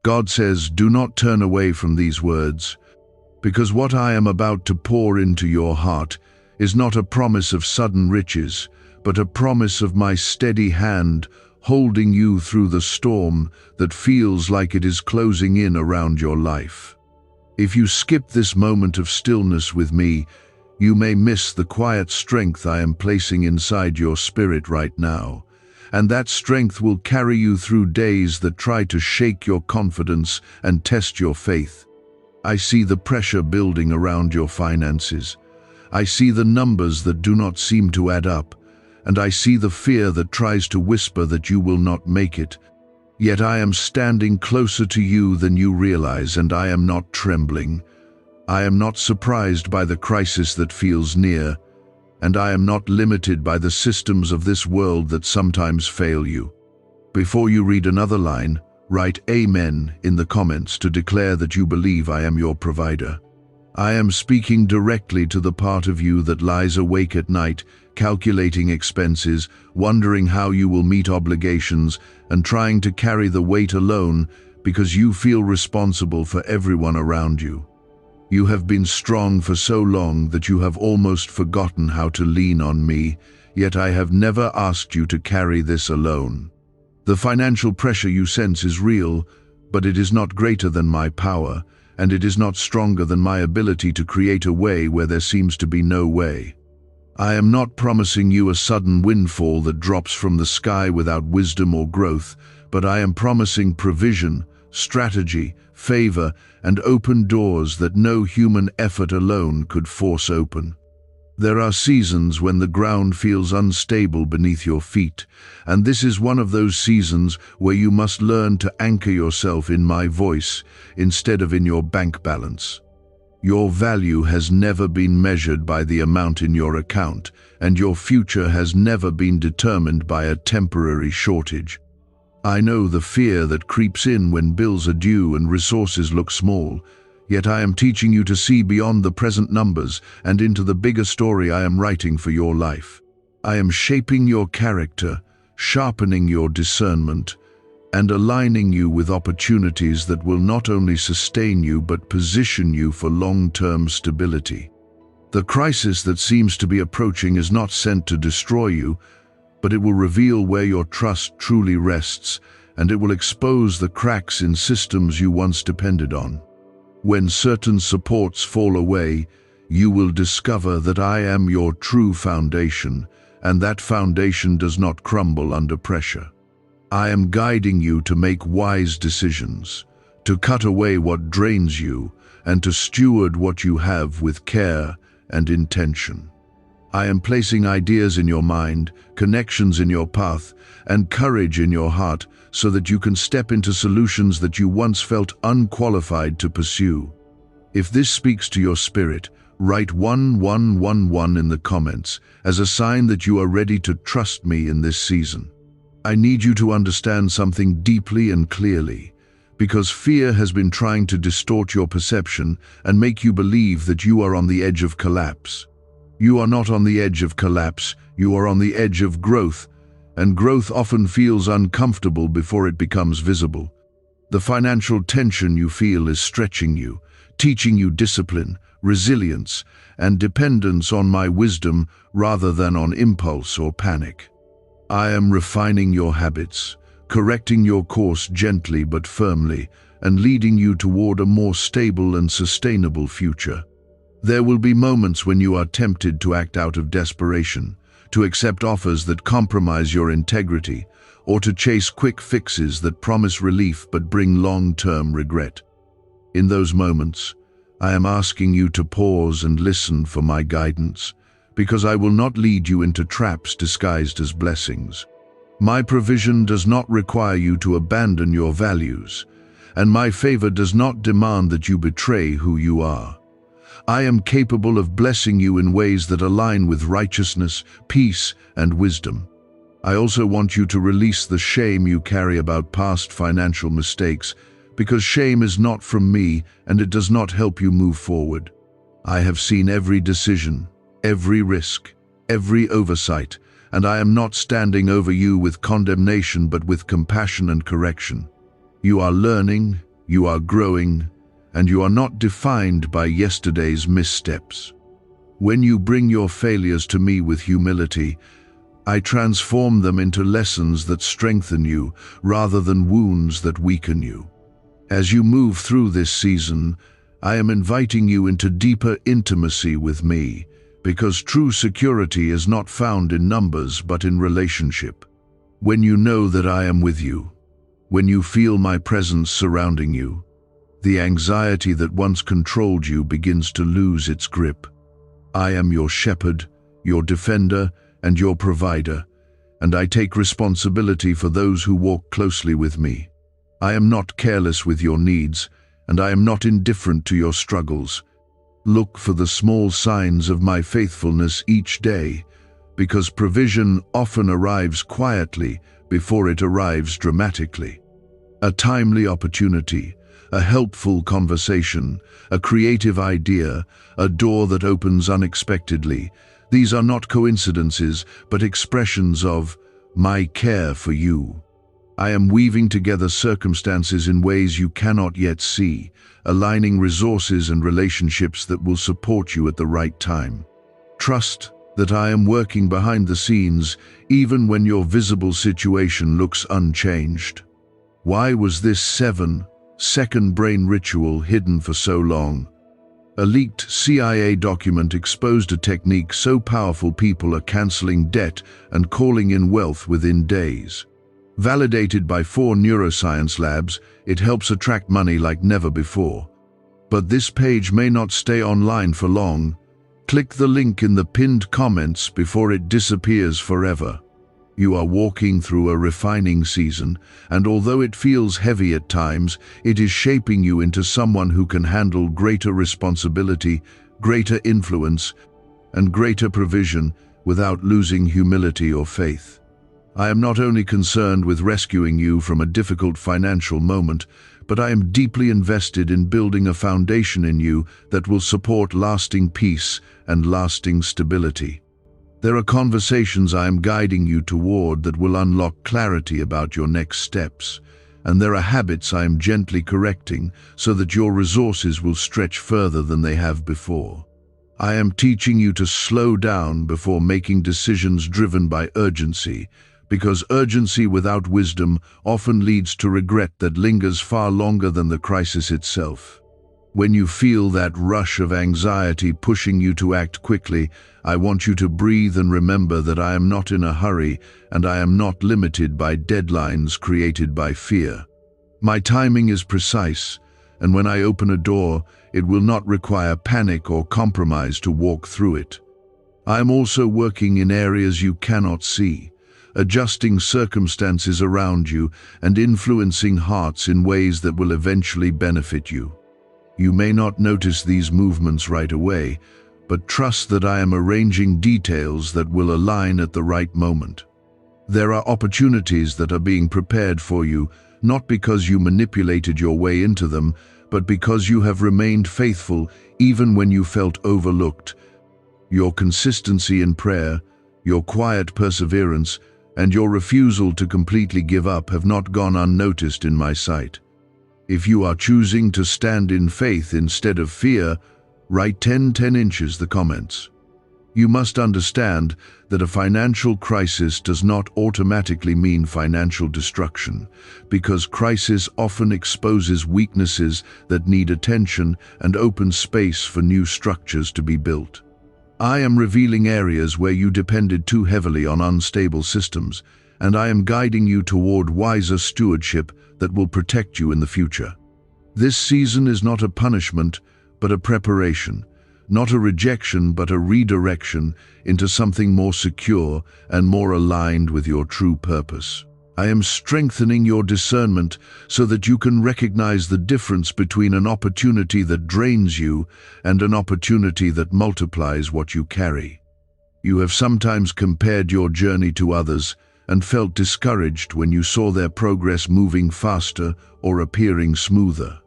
God says, do not turn away from these words, because what I am about to pour into your heart is not a promise of sudden riches, but a promise of my steady hand holding you through the storm that feels like it is closing in around your life. If you skip this moment of stillness with me, you may miss the quiet strength I am placing inside your spirit right now, and that strength will carry you through days that try to shake your confidence and test your faith. I see the pressure building around your finances. I see the numbers that do not seem to add up, and I see the fear that tries to whisper that you will not make it. Yet I am standing closer to you than you realize, and I am not trembling. I am not surprised by the crisis that feels near, and I am not limited by the systems of this world that sometimes fail you. Before you read another line, write Amen in the comments to declare that you believe I am your provider. I am speaking directly to the part of you that lies awake at night, calculating expenses, wondering how you will meet obligations, and trying to carry the weight alone because you feel responsible for everyone around you. You have been strong for so long that you have almost forgotten how to lean on me, yet I have never asked you to carry this alone. The financial pressure you sense is real, but it is not greater than my power, and it is not stronger than my ability to create a way where there seems to be no way. I am not promising you a sudden windfall that drops from the sky without wisdom or growth, but I am promising provision, strategy, favor, and open doors that no human effort alone could force open. There are seasons when the ground feels unstable beneath your feet, and this is one of those seasons where you must learn to anchor yourself in my voice instead of in your bank balance. Your value has never been measured by the amount in your account, and your future has never been determined by a temporary shortage. I know the fear that creeps in when bills are due and resources look small, yet I am teaching you to see beyond the present numbers and into the bigger story I am writing for your life. I am shaping your character, sharpening your discernment, and aligning you with opportunities that will not only sustain you but position you for long-term stability. The crisis that seems to be approaching is not sent to destroy you, but it will reveal where your trust truly rests, and it will expose the cracks in systems you once depended on. When certain supports fall away, you will discover that I am your true foundation, and that foundation does not crumble under pressure. I am guiding you to make wise decisions, to cut away what drains you, and to steward what you have with care and intention. I am placing ideas in your mind, connections in your path, and courage in your heart so that you can step into solutions that you once felt unqualified to pursue. If this speaks to your spirit, write 1111 in the comments as a sign that you are ready to trust me in this season. I need you to understand something deeply and clearly, because fear has been trying to distort your perception and make you believe that you are on the edge of collapse. You are not on the edge of collapse, you are on the edge of growth, and growth often feels uncomfortable before it becomes visible. The financial tension you feel is stretching you, teaching you discipline, resilience, and dependence on my wisdom rather than on impulse or panic. I am refining your habits, correcting your course gently but firmly, and leading you toward a more stable and sustainable future. There will be moments when you are tempted to act out of desperation, to accept offers that compromise your integrity, or to chase quick fixes that promise relief but bring long-term regret. In those moments, I am asking you to pause and listen for my guidance, because I will not lead you into traps disguised as blessings. My provision does not require you to abandon your values, and my favor does not demand that you betray who you are. I am capable of blessing you in ways that align with righteousness, peace, and wisdom. I also want you to release the shame you carry about past financial mistakes, because shame is not from me and it does not help you move forward. I have seen every decision, every risk, every oversight, and I am not standing over you with condemnation but with compassion and correction. You are learning, You are growing, and you are not defined by yesterday's missteps. When you bring your failures to me with humility, I transform them into lessons that strengthen you rather than wounds that weaken you. As you move through this season, I am inviting you into deeper intimacy with me, because true security is not found in numbers but in relationship. When you know that I am with you, when you feel my presence surrounding you, the anxiety that once controlled you begins to lose its grip. I am your shepherd, your defender, and your provider, and I take responsibility for those who walk closely with me. I am not careless with your needs, and I am not indifferent to your struggles. Look for the small signs of my faithfulness each day, because provision often arrives quietly before it arrives dramatically. A timely opportunity, a helpful conversation, a creative idea, a door that opens unexpectedly. These are not coincidences, but expressions of my care for you. I am weaving together circumstances in ways you cannot yet see, aligning resources and relationships that will support you at the right time. Trust that I am working behind the scenes, even when your visible situation looks unchanged. Why was this 7-second brain ritual hidden for so long? A leaked CIA document exposed a technique so powerful people are canceling debt and calling in wealth within days. Validated by 4 neuroscience labs, it helps attract money like never before. But this page may not stay online for long. Click the link in the pinned comments before it disappears forever. You are walking through a refining season, and although it feels heavy at times, it is shaping you into someone who can handle greater responsibility, greater influence, and greater provision without losing humility or faith. I am not only concerned with rescuing you from a difficult financial moment, but I am deeply invested in building a foundation in you that will support lasting peace and lasting stability. There are conversations I am guiding you toward that will unlock clarity about your next steps, and there are habits I am gently correcting so that your resources will stretch further than they have before. I am teaching you to slow down before making decisions driven by urgency, because urgency without wisdom often leads to regret that lingers far longer than the crisis itself. When you feel that rush of anxiety pushing you to act quickly, I want you to breathe and remember that I am not in a hurry and I am not limited by deadlines created by fear. My timing is precise, and when I open a door, it will not require panic or compromise to walk through it. I am also working in areas you cannot see, adjusting circumstances around you and influencing hearts in ways that will eventually benefit you. You may not notice these movements right away, but trust that I am arranging details that will align at the right moment. There are opportunities that are being prepared for you, not because you manipulated your way into them, but because you have remained faithful even when you felt overlooked. Your consistency in prayer, your quiet perseverance, and your refusal to completely give up have not gone unnoticed in my sight. If you are choosing to stand in faith instead of fear, write 10 inches the comments. You must understand that a financial crisis does not automatically mean financial destruction, because crisis often exposes weaknesses that need attention and opens space for new structures to be built. I am revealing areas where you depended too heavily on unstable systems, and I am guiding you toward wiser stewardship that will protect you in the future. This season is not a punishment, but a preparation, not a rejection, but a redirection into something more secure and more aligned with your true purpose. I am strengthening your discernment so that you can recognize the difference between an opportunity that drains you and an opportunity that multiplies what you carry. You have sometimes compared your journey to others and felt discouraged when you saw their progress moving faster or appearing smoother.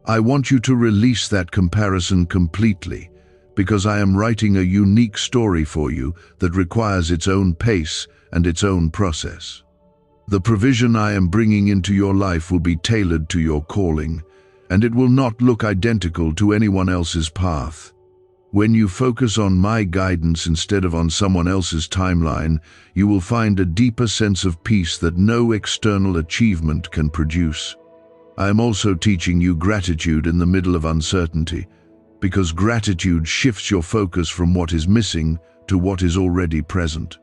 I want you to release that comparison completely, because I am writing a unique story for you that requires its own pace and its own process. The provision I am bringing into your life will be tailored to your calling, and it will not look identical to anyone else's path. When you focus on my guidance instead of on someone else's timeline, you will find a deeper sense of peace that no external achievement can produce. I am also teaching you gratitude in the middle of uncertainty, because gratitude shifts your focus from what is missing to what is already present.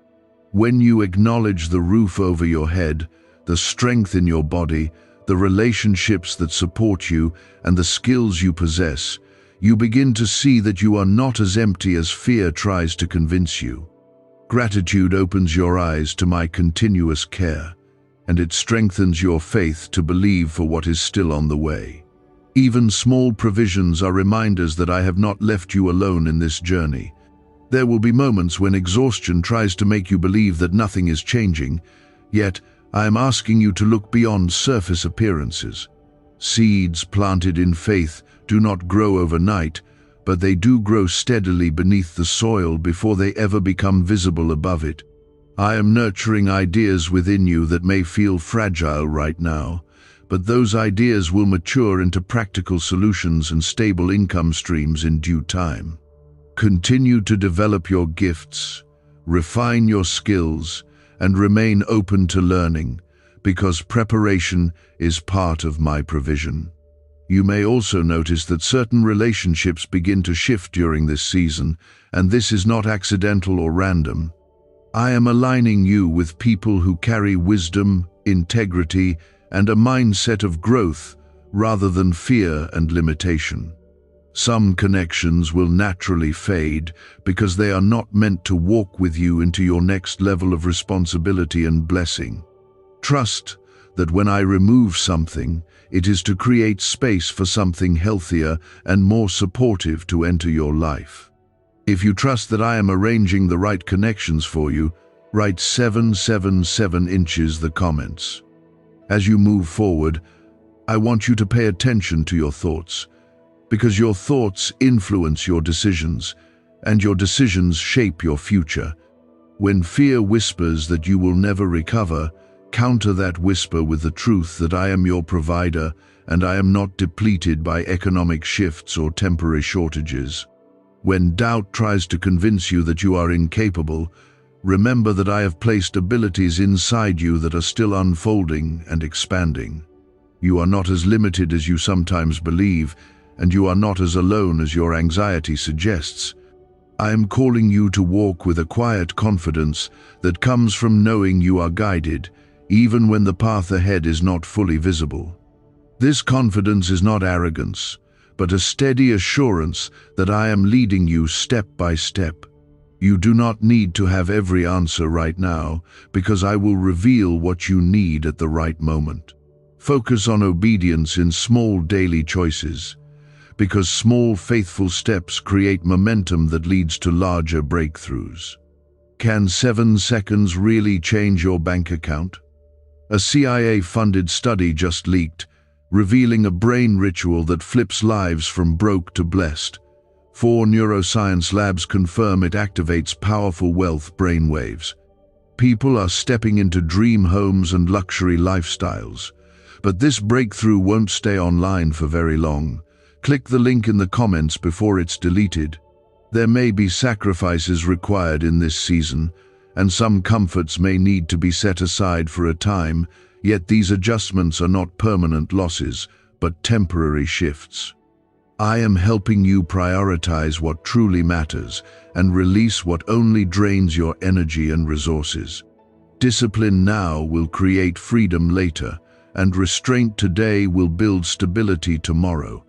When you acknowledge the roof over your head, the strength in your body, the relationships that support you, and the skills you possess, you begin to see that you are not as empty as fear tries to convince you. Gratitude opens your eyes to my continuous care, and it strengthens your faith to believe for what is still on the way. Even small provisions are reminders that I have not left you alone in this journey. There will be moments when exhaustion tries to make you believe that nothing is changing, yet I am asking you to look beyond surface appearances. Seeds planted in faith do not grow overnight, but they do grow steadily beneath the soil before they ever become visible above it. I am nurturing ideas within you that may feel fragile right now, but those ideas will mature into practical solutions and stable income streams in due time. Continue to develop your gifts, refine your skills, and remain open to learning, because preparation is part of my provision. You may also notice that certain relationships begin to shift during this season, and this is not accidental or random. I am aligning you with people who carry wisdom, integrity, and a mindset of growth rather than fear and limitation. Some connections will naturally fade because they are not meant to walk with you into your next level of responsibility and blessing. Trust that when I remove something, it is to create space for something healthier and more supportive to enter your life. If you trust that I am arranging the right connections for you, write 777 inches the comments. As you move forward, I want you to pay attention to your thoughts, because your thoughts influence your decisions, and your decisions shape your future. When fear whispers that you will never recover, counter that whisper with the truth that I am your provider and I am not depleted by economic shifts or temporary shortages. When doubt tries to convince you that you are incapable, remember that I have placed abilities inside you that are still unfolding and expanding. You are not as limited as you sometimes believe, and you are not as alone as your anxiety suggests. I am calling you to walk with a quiet confidence that comes from knowing you are guided, even when the path ahead is not fully visible. This confidence is not arrogance, but a steady assurance that I am leading you step by step. You do not need to have every answer right now, because I will reveal what you need at the right moment. Focus on obedience in small daily choices, because small faithful steps create momentum that leads to larger breakthroughs. Can 7 seconds really change your bank account? A CIA-funded study just leaked, revealing a brain ritual that flips lives from broke to blessed. 4 neuroscience labs confirm it activates powerful wealth brainwaves. People are stepping into dream homes and luxury lifestyles. But this breakthrough won't stay online for very long. Click the link in the comments before it's deleted. There may be sacrifices required in this season, and some comforts may need to be set aside for a time, yet these adjustments are not permanent losses, but temporary shifts. I am helping you prioritize what truly matters and release what only drains your energy and resources. Discipline now will create freedom later, and restraint today will build stability tomorrow.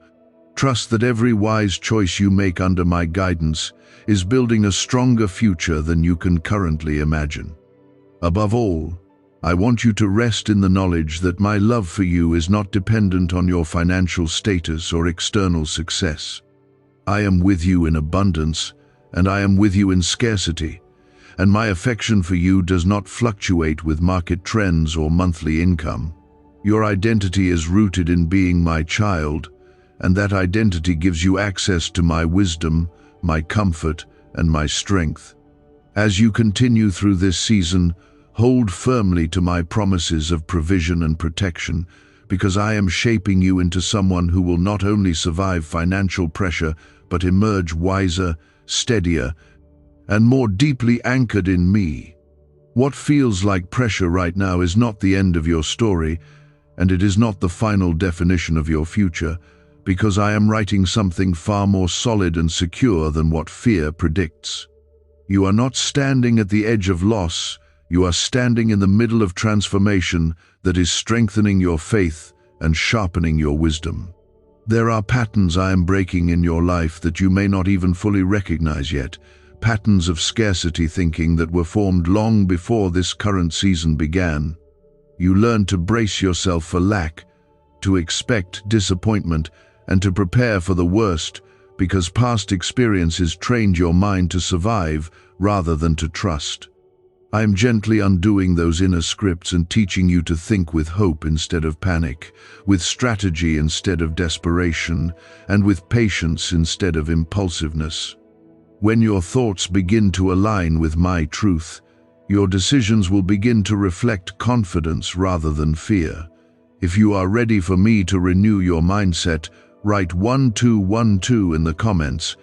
Trust that every wise choice you make under my guidance is building a stronger future than you can currently imagine. Above all, I want you to rest in the knowledge that my love for you is not dependent on your financial status or external success. I am with you in abundance, and I am with you in scarcity, and my affection for you does not fluctuate with market trends or monthly income. Your identity is rooted in being my child, and that identity gives you access to my wisdom, my comfort, and my strength. As you continue through this season, hold firmly to my promises of provision and protection, because I am shaping you into someone who will not only survive financial pressure, but emerge wiser, steadier, and more deeply anchored in me. What feels like pressure right now is not the end of your story, and it is not the final definition of your future, because I am writing something far more solid and secure than what fear predicts. You are not standing at the edge of loss, you are standing in the middle of transformation that is strengthening your faith and sharpening your wisdom. There are patterns I am breaking in your life that you may not even fully recognize yet, patterns of scarcity thinking that were formed long before this current season began. You learn to brace yourself for lack, to expect disappointment, and to prepare for the worst, because past experiences trained your mind to survive rather than to trust. I am gently undoing those inner scripts and teaching you to think with hope instead of panic, with strategy instead of desperation, and with patience instead of impulsiveness. When your thoughts begin to align with my truth, your decisions will begin to reflect confidence rather than fear. If you are ready for me to renew your mindset, write 1212 in the comments.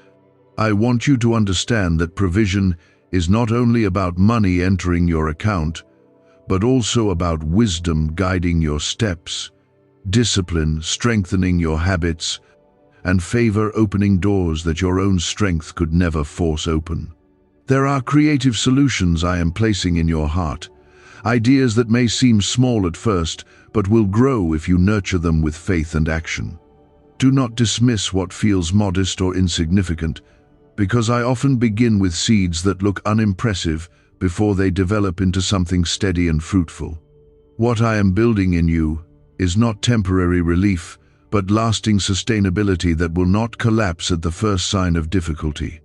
I want you to understand that provision is not only about money entering your account, but also about wisdom guiding your steps, discipline strengthening your habits, and favor opening doors that your own strength could never force open. There are creative solutions I am placing in your heart, ideas that may seem small at first, but will grow if you nurture them with faith and action. Do not dismiss what feels modest or insignificant, because I often begin with seeds that look unimpressive before they develop into something steady and fruitful. What I am building in you is not temporary relief, but lasting sustainability that will not collapse at the first sign of difficulty.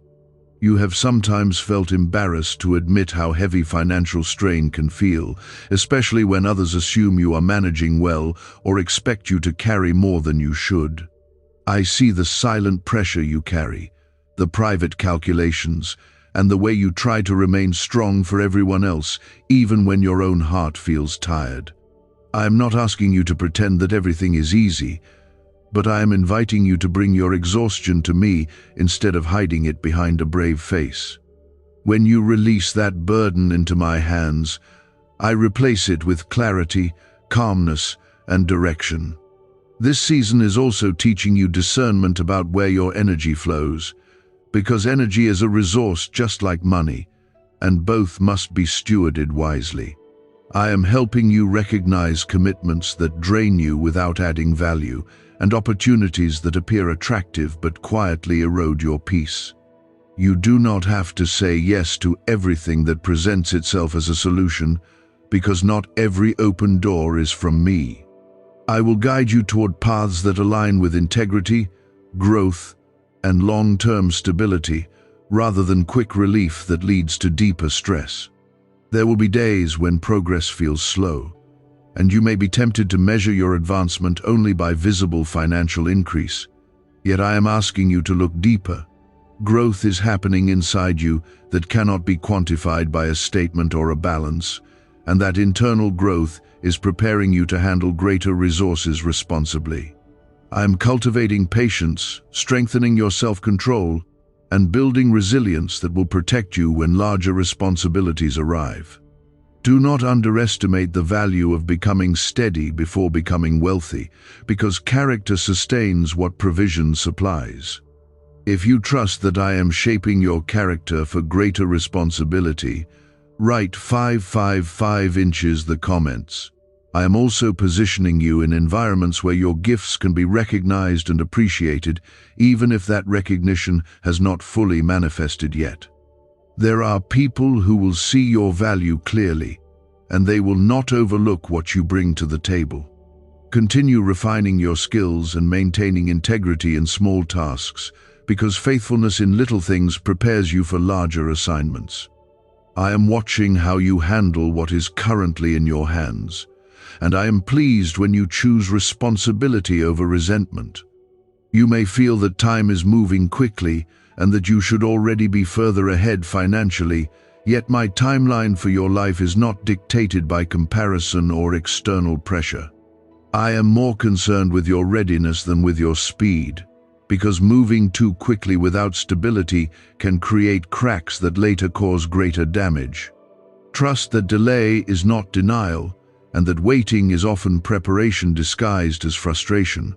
You have sometimes felt embarrassed to admit how heavy financial strain can feel, especially when others assume you are managing well or expect you to carry more than you should. I see the silent pressure you carry, the private calculations, and the way you try to remain strong for everyone else, even when your own heart feels tired. I am not asking you to pretend that everything is easy, but I am inviting you to bring your exhaustion to me instead of hiding it behind a brave face. When you release that burden into my hands, I replace it with clarity, calmness, and direction. This season is also teaching you discernment about where your energy flows, because energy is a resource just like money, and both must be stewarded wisely. I am helping you recognize commitments that drain you without adding value, and opportunities that appear attractive but quietly erode your peace. You do not have to say yes to everything that presents itself as a solution, because not every open door is from me. I will guide you toward paths that align with integrity, growth, and long-term stability, rather than quick relief that leads to deeper stress. There will be days when progress feels slow, and you may be tempted to measure your advancement only by visible financial increase. Yet I am asking you to look deeper. Growth is happening inside you that cannot be quantified by a statement or a balance, and that internal growth is preparing you to handle greater resources responsibly. I am cultivating patience, strengthening your self-control, and building resilience that will protect you when larger responsibilities arrive. Do not underestimate the value of becoming steady before becoming wealthy, because character sustains what provision supplies. If you trust that I am shaping your character for greater responsibility, write 555 inches the comments. I am also positioning you in environments where your gifts can be recognized and appreciated, even if that recognition has not fully manifested yet. There are people who will see your value clearly, and they will not overlook what you bring to the table. Continue refining your skills and maintaining integrity in small tasks, because faithfulness in little things prepares you for larger assignments. I am watching how you handle what is currently in your hands, and I am pleased when you choose responsibility over resentment. You may feel that time is moving quickly and that you should already be further ahead financially, yet my timeline for your life is not dictated by comparison or external pressure. I am more concerned with your readiness than with your speed, because moving too quickly without stability can create cracks that later cause greater damage. Trust that delay is not denial, and that waiting is often preparation disguised as frustration.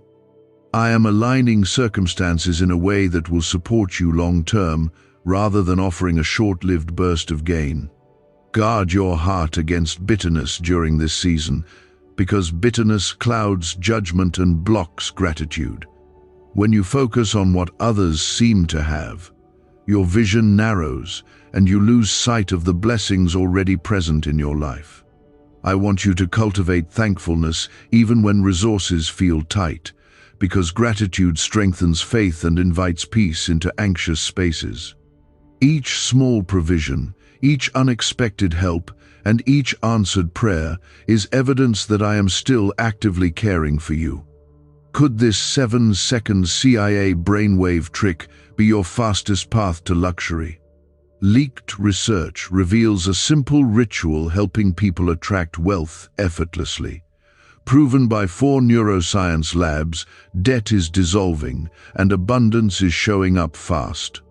I am aligning circumstances in a way that will support you long-term, rather than offering a short-lived burst of gain. Guard your heart against bitterness during this season, because bitterness clouds judgment and blocks gratitude. When you focus on what others seem to have, your vision narrows and you lose sight of the blessings already present in your life. I want you to cultivate thankfulness even when resources feel tight, because gratitude strengthens faith and invites peace into anxious spaces. Each small provision, each unexpected help, and each answered prayer is evidence that I am still actively caring for you. Could this 7-second CIA brainwave trick be your fastest path to luxury? Leaked research reveals a simple ritual helping people attract wealth effortlessly. Proven by 4 neuroscience labs, debt is dissolving and abundance is showing up fast.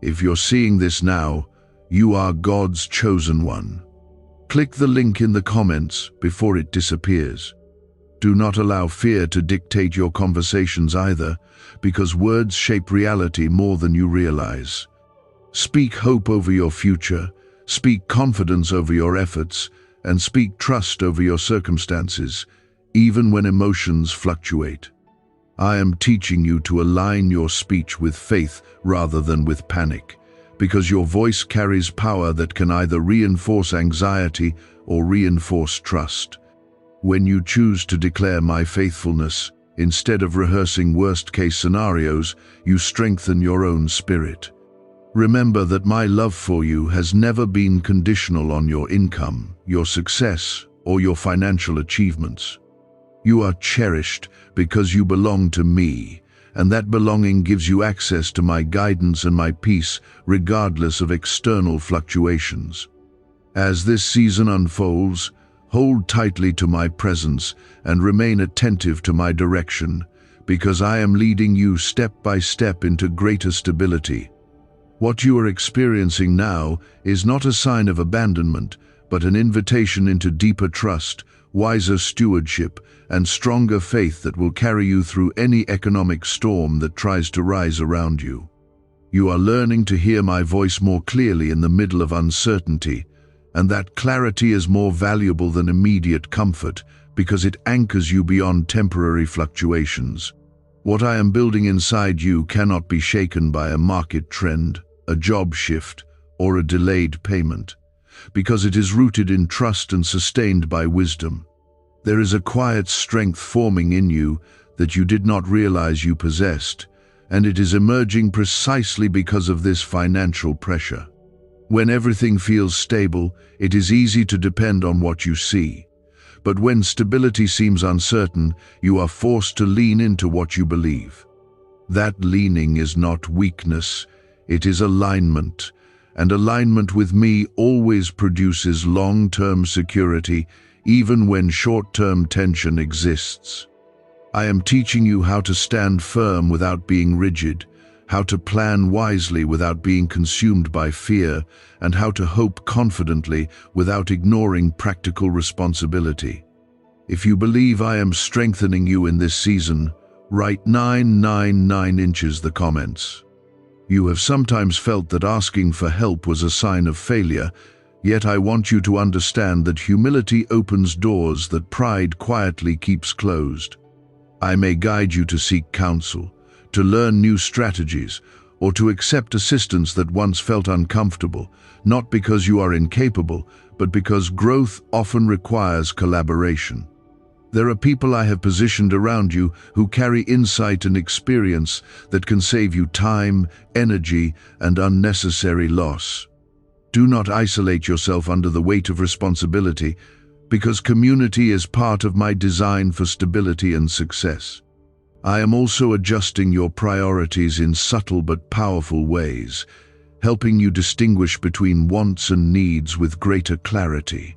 If you're seeing this now, you are God's chosen one. Click the link in the comments before it disappears. Do not allow fear to dictate your conversations either, because words shape reality more than you realize. Speak hope over your future, speak confidence over your efforts, and speak trust over your circumstances, even when emotions fluctuate. I am teaching you to align your speech with faith rather than with panic, because your voice carries power that can either reinforce anxiety or reinforce trust. When you choose to declare my faithfulness, instead of rehearsing worst-case scenarios, you strengthen your own spirit. Remember that my love for you has never been conditional on your income, your success, or your financial achievements. You are cherished because you belong to me, and that belonging gives you access to my guidance and my peace, regardless of external fluctuations. As this season unfolds, hold tightly to my presence and remain attentive to my direction, because I am leading you step by step into greater stability. What you are experiencing now is not a sign of abandonment, but an invitation into deeper trust, wiser stewardship, and stronger faith that will carry you through any economic storm that tries to rise around you. You are learning to hear my voice more clearly in the middle of uncertainty, and that clarity is more valuable than immediate comfort because it anchors you beyond temporary fluctuations. What I am building inside you cannot be shaken by a market trend, a job shift, or a delayed payment, because it is rooted in trust and sustained by wisdom. There is a quiet strength forming in you that you did not realize you possessed, and it is emerging precisely because of this financial pressure. When everything feels stable, it is easy to depend on what you see. But when stability seems uncertain, you are forced to lean into what you believe. That leaning is not weakness, it is alignment, and alignment with me always produces long-term security, even when short-term tension exists. I am teaching you how to stand firm without being rigid, how to plan wisely without being consumed by fear, and how to hope confidently without ignoring practical responsibility. If you believe I am strengthening you in this season, write 999 inches the comments. You have sometimes felt that asking for help was a sign of failure, yet I want you to understand that humility opens doors that pride quietly keeps closed. I may guide you to seek counsel, to learn new strategies, or to accept assistance that once felt uncomfortable, not because you are incapable, but because growth often requires collaboration. There are people I have positioned around you who carry insight and experience that can save you time, energy, and unnecessary loss. Do not isolate yourself under the weight of responsibility, because community is part of my design for stability and success. I am also adjusting your priorities in subtle but powerful ways, helping you distinguish between wants and needs with greater clarity.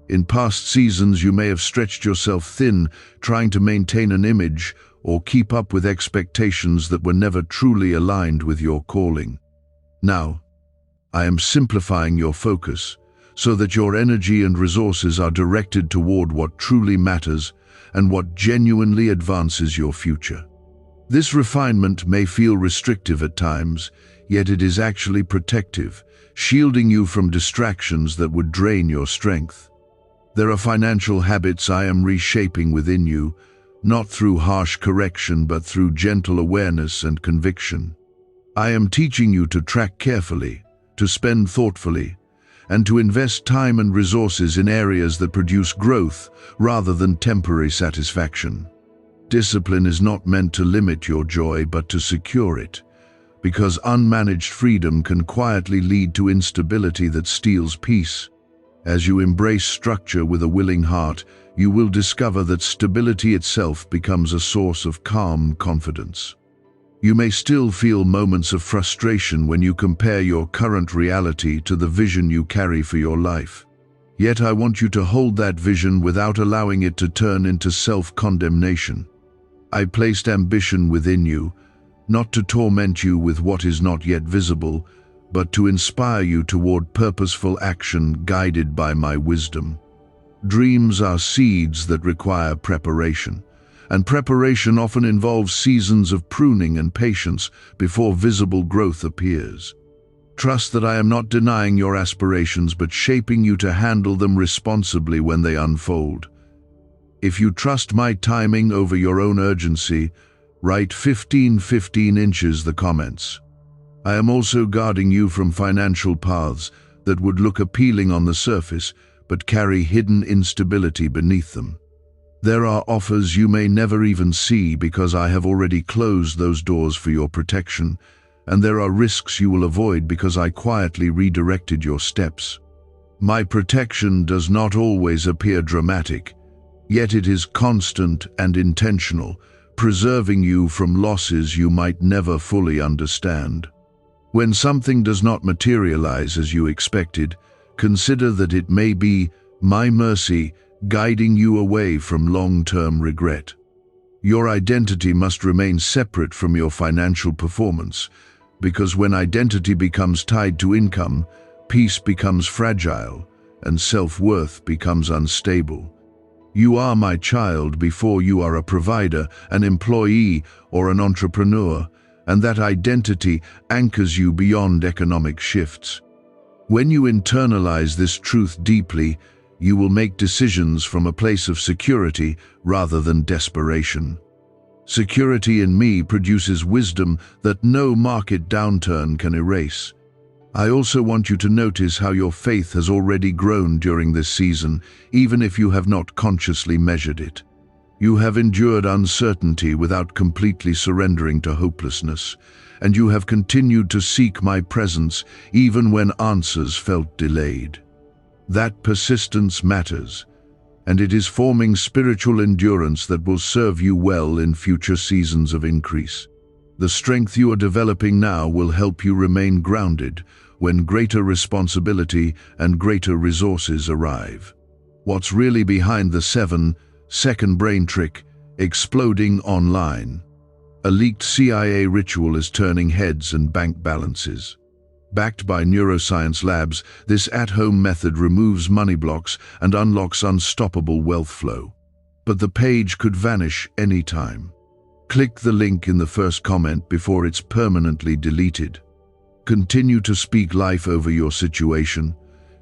In past seasons, you may have stretched yourself thin, trying to maintain an image or keep up with expectations that were never truly aligned with your calling. Now, I am simplifying your focus so that your energy and resources are directed toward what truly matters and what genuinely advances your future. This refinement may feel restrictive at times, yet it is actually protective, shielding you from distractions that would drain your strength. There are financial habits I am reshaping within you, not through harsh correction but through gentle awareness and conviction. I am teaching you to track carefully, to spend thoughtfully, and to invest time and resources in areas that produce growth rather than temporary satisfaction. Discipline is not meant to limit your joy but to secure it, because unmanaged freedom can quietly lead to instability that steals peace. As you embrace structure with a willing heart, you will discover that stability itself becomes a source of calm confidence. You may still feel moments of frustration when you compare your current reality to the vision you carry for your life. Yet I want you to hold that vision without allowing it to turn into self-condemnation. I placed ambition within you, not to torment you with what is not yet visible, but to inspire you toward purposeful action guided by my wisdom. Dreams are seeds that require preparation, and preparation often involves seasons of pruning and patience before visible growth appears. Trust that I am not denying your aspirations but shaping you to handle them responsibly when they unfold. If you trust my timing over your own urgency, write 15 inches the comments. I am also guarding you from financial paths that would look appealing on the surface but carry hidden instability beneath them. There are offers you may never even see because I have already closed those doors for your protection, and there are risks you will avoid because I quietly redirected your steps. My protection does not always appear dramatic, yet it is constant and intentional, preserving you from losses you might never fully understand. When something does not materialize as you expected, consider that it may be my mercy guiding you away from long-term regret. Your identity must remain separate from your financial performance, because when identity becomes tied to income, peace becomes fragile and self-worth becomes unstable. You are my child before you are a provider, an employee, or an entrepreneur, and that identity anchors you beyond economic shifts. When you internalize this truth deeply, you will make decisions from a place of security rather than desperation. Security in me produces wisdom that no market downturn can erase. I also want you to notice how your faith has already grown during this season, even if you have not consciously measured it. You have endured uncertainty without completely surrendering to hopelessness, and you have continued to seek my presence even when answers felt delayed. That persistence matters, and it is forming spiritual endurance that will serve you well in future seasons of increase. The strength you are developing now will help you remain grounded when greater responsibility and greater resources arrive. What's really behind the 7-second brain trick exploding online? A leaked CIA ritual is turning heads and bank balances. Backed by neuroscience labs, this at-home method removes money blocks and unlocks unstoppable wealth flow. But the page could vanish anytime. Click the link in the first comment before it's permanently deleted. Continue to speak life over your situation,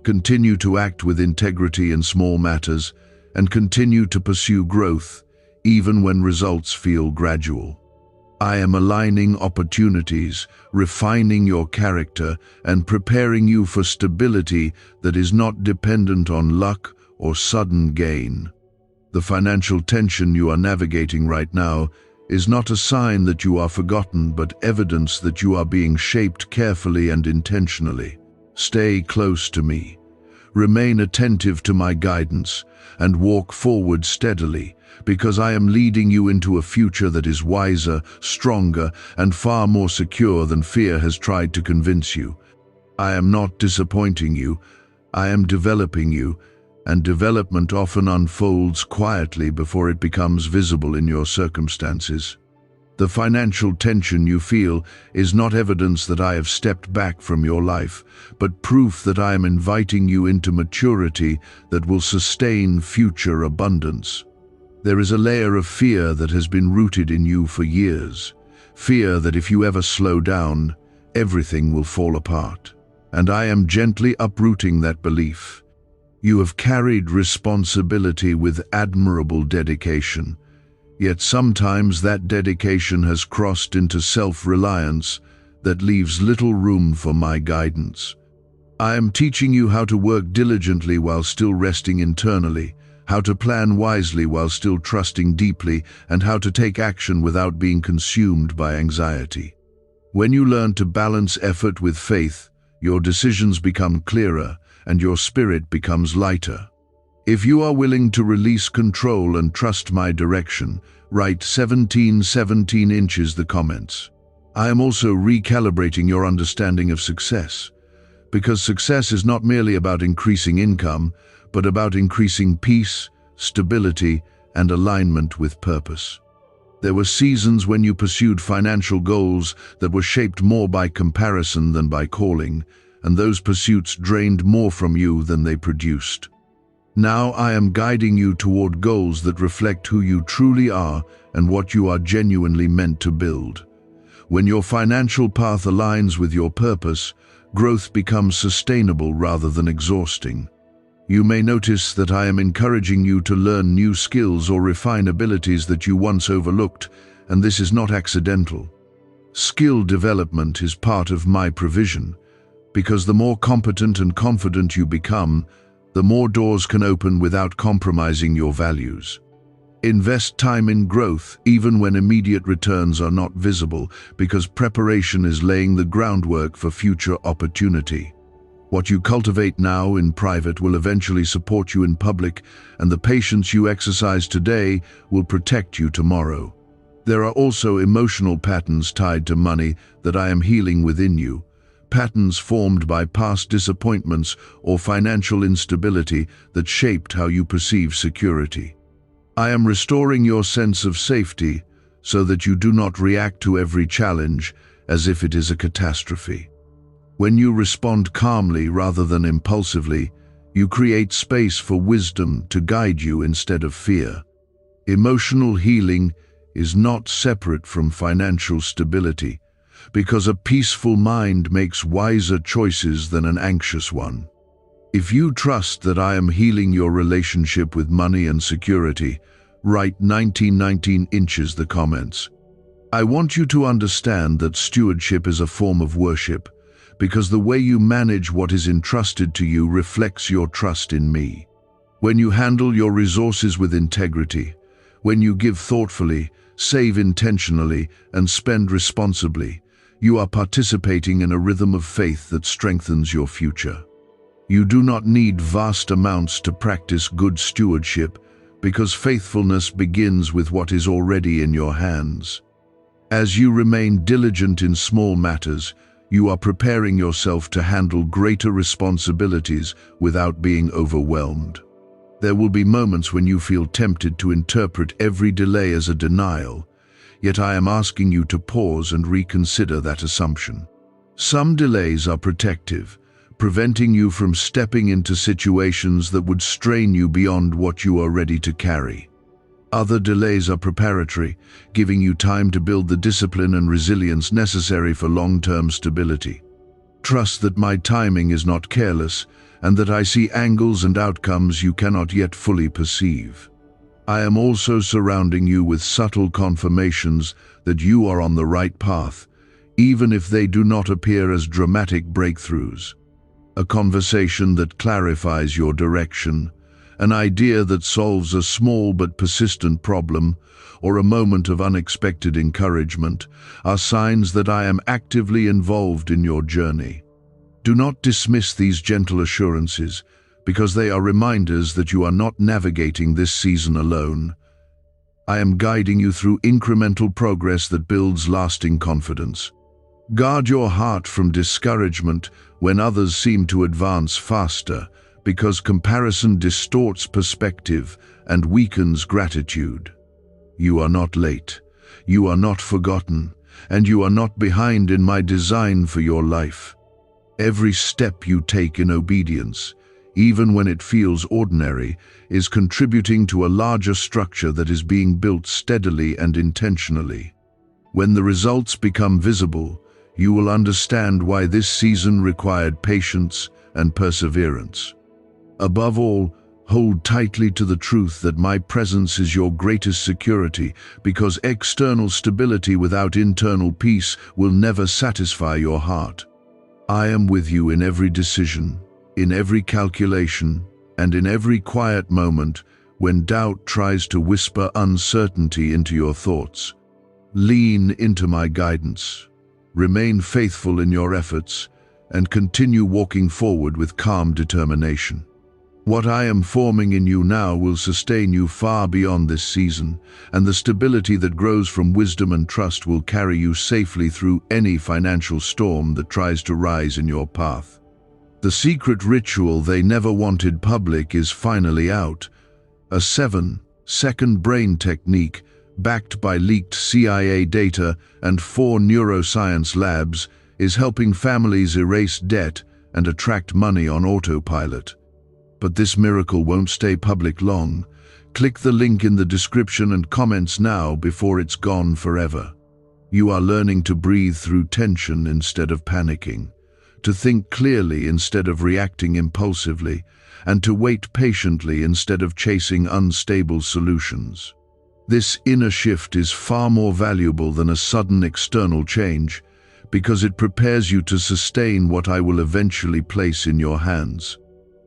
continue to act with integrity in small matters, and continue to pursue growth, even when results feel gradual. I am aligning opportunities, refining your character, and preparing you for stability that is not dependent on luck or sudden gain. The financial tension you are navigating right now is not a sign that you are forgotten, but evidence that you are being shaped carefully and intentionally. Stay close to me. Remain attentive to my guidance and walk forward steadily, because I am leading you into a future that is wiser, stronger, and far more secure than fear has tried to convince you. I am not disappointing you. I am developing you, and development often unfolds quietly before it becomes visible in your circumstances. The financial tension you feel is not evidence that I have stepped back from your life, but proof that I am inviting you into maturity that will sustain future abundance. There is a layer of fear that has been rooted in you for years. Fear that if you ever slow down, everything will fall apart. And I am gently uprooting that belief. You have carried responsibility with admirable dedication. Yet sometimes that dedication has crossed into self-reliance that leaves little room for my guidance. I am teaching you how to work diligently while still resting internally, how to plan wisely while still trusting deeply, and how to take action without being consumed by anxiety. When you learn to balance effort with faith, your decisions become clearer and your spirit becomes lighter. If you are willing to release control and trust my direction, write 1717 inches the comments. I am also recalibrating your understanding of success, because success is not merely about increasing income, but about increasing peace, stability, and alignment with purpose. There were seasons when you pursued financial goals that were shaped more by comparison than by calling, and those pursuits drained more from you than they produced. Now I am guiding you toward goals that reflect who you truly are and what you are genuinely meant to build. When your financial path aligns with your purpose, growth becomes sustainable rather than exhausting. You may notice that I am encouraging you to learn new skills or refine abilities that you once overlooked, and this is not accidental. Skill development is part of my provision, because the more competent and confident you become, the more doors can open without compromising your values. Invest time in growth, even when immediate returns are not visible, because preparation is laying the groundwork for future opportunity. What you cultivate now in private will eventually support you in public, and the patience you exercise today will protect you tomorrow. There are also emotional patterns tied to money that I am healing within you. Patterns formed by past disappointments or financial instability that shaped how you perceive security. I am restoring your sense of safety so that you do not react to every challenge as if it is a catastrophe. When you respond calmly rather than impulsively, you create space for wisdom to guide you instead of fear. Emotional healing is not separate from financial stability, because a peaceful mind makes wiser choices than an anxious one. If you trust that I am healing your relationship with money and security, write 1919 inches the comments. I want you to understand that stewardship is a form of worship, because the way you manage what is entrusted to you reflects your trust in me. When you handle your resources with integrity, when you give thoughtfully, save intentionally, and spend responsibly, you are participating in a rhythm of faith that strengthens your future. You do not need vast amounts to practice good stewardship, because faithfulness begins with what is already in your hands. As you remain diligent in small matters, you are preparing yourself to handle greater responsibilities without being overwhelmed. There will be moments when you feel tempted to interpret every delay as a denial, yet I am asking you to pause and reconsider that assumption. Some delays are protective, preventing you from stepping into situations that would strain you beyond what you are ready to carry. Other delays are preparatory, giving you time to build the discipline and resilience necessary for long-term stability. Trust that my timing is not careless, and that I see angles and outcomes you cannot yet fully perceive. I am also surrounding you with subtle confirmations that you are on the right path, even if they do not appear as dramatic breakthroughs. A conversation that clarifies your direction, an idea that solves a small but persistent problem, or a moment of unexpected encouragement, are signs that I am actively involved in your journey. Do not dismiss these gentle assurances, because they are reminders that you are not navigating this season alone. I am guiding you through incremental progress that builds lasting confidence. Guard your heart from discouragement when others seem to advance faster, because comparison distorts perspective and weakens gratitude. You are not late, you are not forgotten, and you are not behind in my design for your life. Every step you take in obedience, even when it feels ordinary, is contributing to a larger structure that is being built steadily and intentionally. When the results become visible, you will understand why this season required patience and perseverance. Above all, hold tightly to the truth that my presence is your greatest security, because external stability without internal peace will never satisfy your heart. I am with you in every decision, in every calculation, and in every quiet moment when doubt tries to whisper uncertainty into your thoughts. Lean into my guidance, remain faithful in your efforts, and continue walking forward with calm determination. What I am forming in you now will sustain you far beyond this season, and the stability that grows from wisdom and trust will carry you safely through any financial storm that tries to rise in your path. The secret ritual they never wanted public is finally out. A 7-second brain technique, backed by leaked CIA data and 4 neuroscience labs, is helping families erase debt and attract money on autopilot. But this miracle won't stay public long. Click the link in the description and comments now before it's gone forever. You are learning to breathe through tension instead of panicking, to think clearly instead of reacting impulsively, and to wait patiently instead of chasing unstable solutions. This inner shift is far more valuable than a sudden external change, because it prepares you to sustain what I will eventually place in your hands.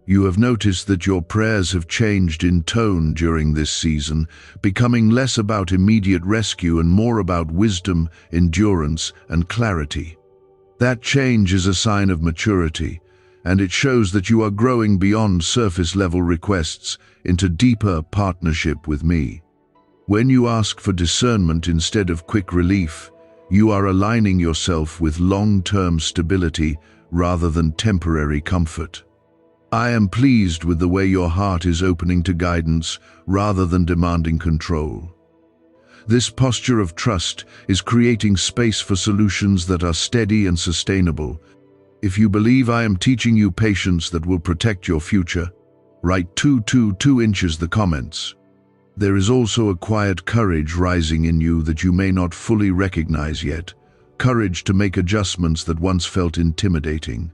You have noticed that your prayers have changed in tone during this season, becoming less about immediate rescue and more about wisdom, endurance, and clarity. That change is a sign of maturity, and it shows that you are growing beyond surface-level requests into deeper partnership with me. When you ask for discernment instead of quick relief, you are aligning yourself with long-term stability rather than temporary comfort. I am pleased with the way your heart is opening to guidance rather than demanding control. This posture of trust is creating space for solutions that are steady and sustainable. If you believe I am teaching you patience that will protect your future, write 2 inches the comments. There is also a quiet courage rising in you that you may not fully recognize yet, courage to make adjustments that once felt intimidating.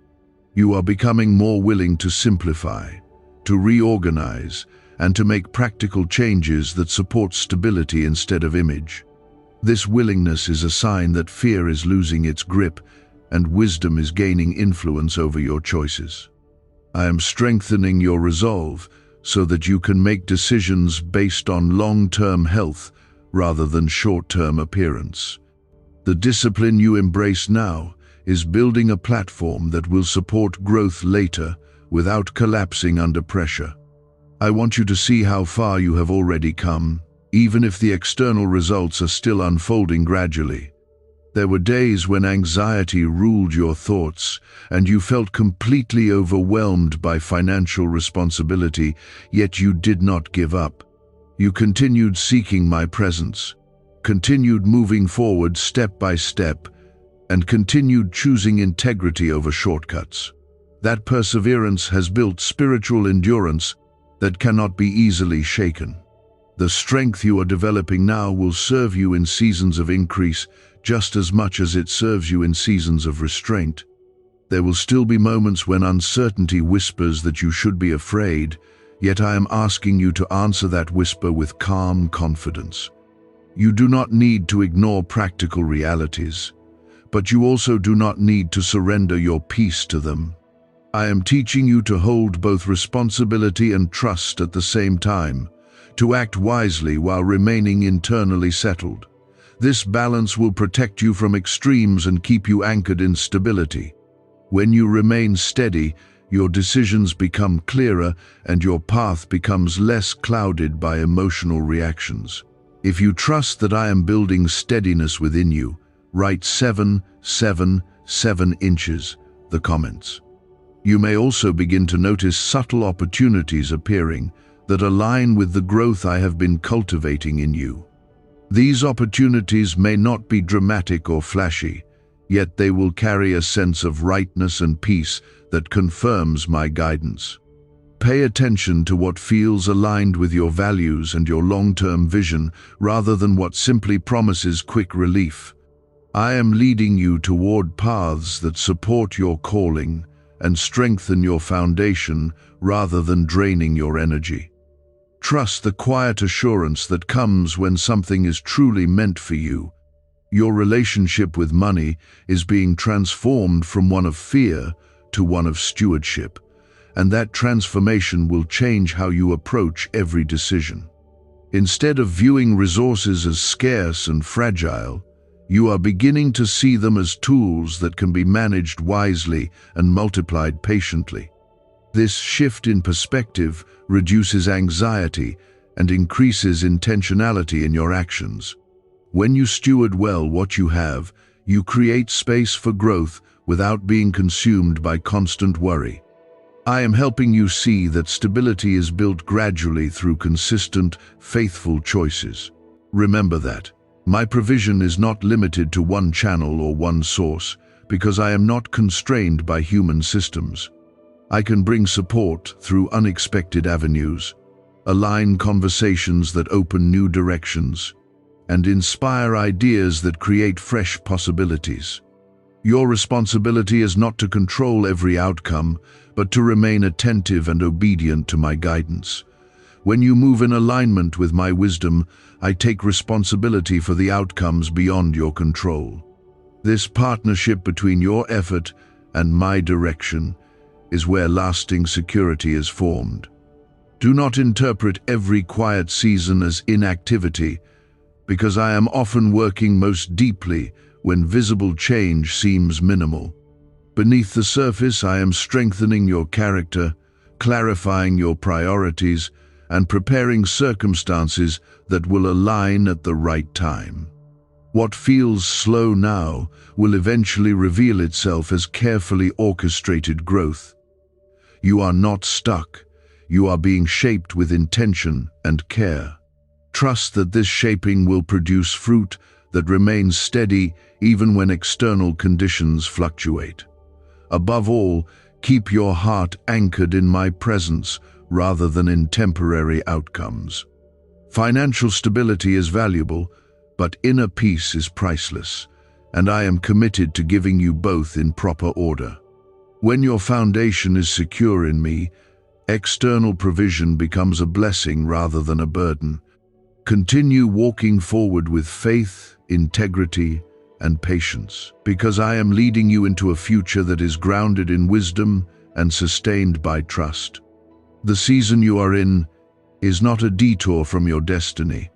You are becoming more willing to simplify, to reorganize, and to make practical changes that support stability instead of image. This willingness is a sign that fear is losing its grip and wisdom is gaining influence over your choices. I am strengthening your resolve so that you can make decisions based on long-term health rather than short-term appearance. The discipline you embrace now is building a platform that will support growth later without collapsing under pressure. I want you to see how far you have already come, even if the external results are still unfolding gradually. There were days when anxiety ruled your thoughts and you felt completely overwhelmed by financial responsibility, yet you did not give up. You continued seeking my presence, continued moving forward step by step, and continued choosing integrity over shortcuts. That perseverance has built spiritual endurance that cannot be easily shaken. The strength you are developing now will serve you in seasons of increase just as much as it serves you in seasons of restraint. There will still be moments when uncertainty whispers that you should be afraid, yet I am asking you to answer that whisper with calm confidence. You do not need to ignore practical realities, but you also do not need to surrender your peace to them. I am teaching you to hold both responsibility and trust at the same time, to act wisely while remaining internally settled. This balance will protect you from extremes and keep you anchored in stability. When you remain steady, your decisions become clearer and your path becomes less clouded by emotional reactions. If you trust that I am building steadiness within you, write 7 inches, the comments. You may also begin to notice subtle opportunities appearing that align with the growth I have been cultivating in you. These opportunities may not be dramatic or flashy, yet they will carry a sense of rightness and peace that confirms my guidance. Pay attention to what feels aligned with your values and your long-term vision rather than what simply promises quick relief. I am leading you toward paths that support your calling and strengthen your foundation rather than draining your energy. Trust the quiet assurance that comes when something is truly meant for you. Your relationship with money is being transformed from one of fear to one of stewardship, and that transformation will change how you approach every decision. Instead of viewing resources as scarce and fragile, you are beginning to see them as tools that can be managed wisely and multiplied patiently. This shift in perspective reduces anxiety and increases intentionality in your actions. When you steward well what you have, you create space for growth without being consumed by constant worry. I am helping you see that stability is built gradually through consistent, faithful choices. Remember that. My provision is not limited to one channel or one source, because I am not constrained by human systems. I can bring support through unexpected avenues, align conversations that open new directions, and inspire ideas that create fresh possibilities. Your responsibility is not to control every outcome, but to remain attentive and obedient to my guidance. When you move in alignment with my wisdom, I take responsibility for the outcomes beyond your control. This partnership between your effort and my direction is where lasting security is formed. Do not interpret every quiet season as inactivity, because I am often working most deeply when visible change seems minimal. Beneath the surface, I am strengthening your character, clarifying your priorities, and preparing circumstances that will align at the right time. What feels slow now will eventually reveal itself as carefully orchestrated growth. You are not stuck. You are being shaped with intention and care. Trust that this shaping will produce fruit that remains steady even when external conditions fluctuate. Above all, keep your heart anchored in my presence rather than in temporary outcomes. Financial stability is valuable, but inner peace is priceless, and I am committed to giving you both in proper order. When your foundation is secure in me, external provision becomes a blessing rather than a burden. Continue walking forward with faith, integrity, and patience, because I am leading you into a future that is grounded in wisdom and sustained by trust. The season you are in is not a detour from your destiny,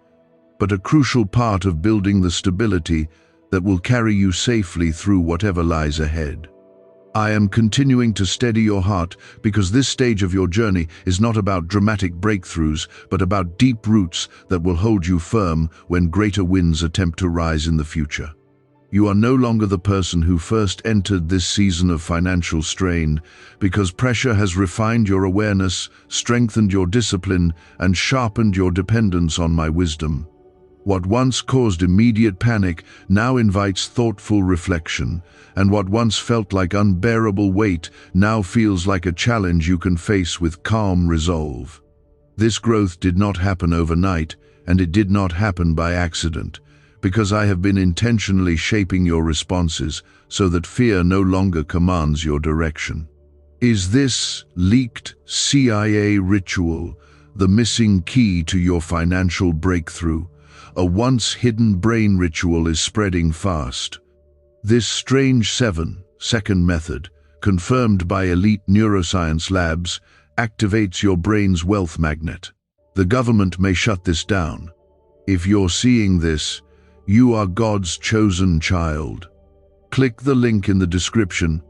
but a crucial part of building the stability that will carry you safely through whatever lies ahead. I am continuing to steady your heart because this stage of your journey is not about dramatic breakthroughs, but about deep roots that will hold you firm when greater winds attempt to rise in the future. You are no longer the person who first entered this season of financial strain, because pressure has refined your awareness, strengthened your discipline, and sharpened your dependence on my wisdom. What once caused immediate panic now invites thoughtful reflection, and what once felt like unbearable weight now feels like a challenge you can face with calm resolve. This growth did not happen overnight, and it did not happen by accident, because I have been intentionally shaping your responses so that fear no longer commands your direction. Is this leaked CIA ritual the missing key to your financial breakthrough? A once hidden brain ritual is spreading fast. This strange 7-second method, confirmed by elite neuroscience labs, activates your brain's wealth magnet. The government may shut this down. If you're seeing this, you are God's chosen child. Click the link in the description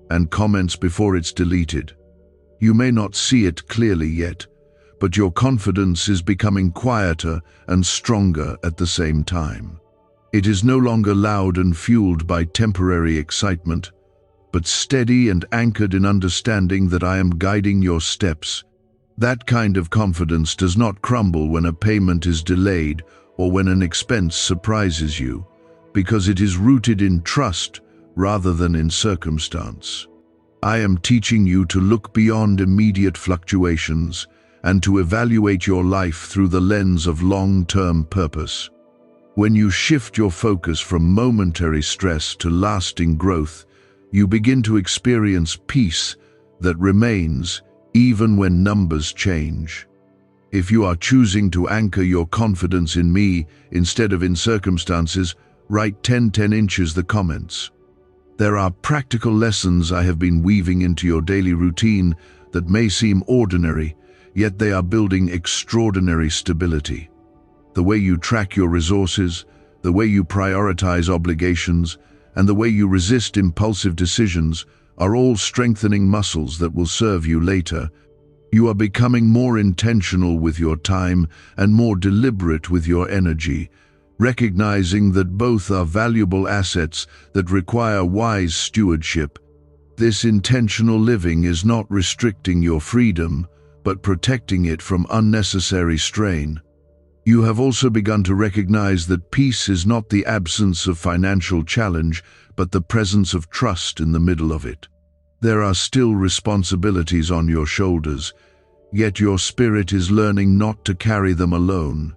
and comments before it's deleted. You may not see it clearly yet, but your confidence is becoming quieter and stronger at the same time. It is no longer loud and fueled by temporary excitement, but steady and anchored in understanding that I am guiding your steps. That kind of confidence does not crumble when a payment is delayed or when an expense surprises you, because it is rooted in trust rather than in circumstance. I am teaching you to look beyond immediate fluctuations and to evaluate your life through the lens of long-term purpose. When you shift your focus from momentary stress to lasting growth, you begin to experience peace that remains even when numbers change. If you are choosing to anchor your confidence in me instead of in circumstances, write 10 inches the comments. There are practical lessons I have been weaving into your daily routine that may seem ordinary, yet they are building extraordinary stability. The way you track your resources, the way you prioritize obligations, and the way you resist impulsive decisions are all strengthening muscles that will serve you later. You are becoming more intentional with your time and more deliberate with your energy, recognizing that both are valuable assets that require wise stewardship. This intentional living is not restricting your freedom, but protecting it from unnecessary strain. You have also begun to recognize that peace is not the absence of financial challenge, but the presence of trust in the middle of it. There are still responsibilities on your shoulders, yet your spirit is learning not to carry them alone.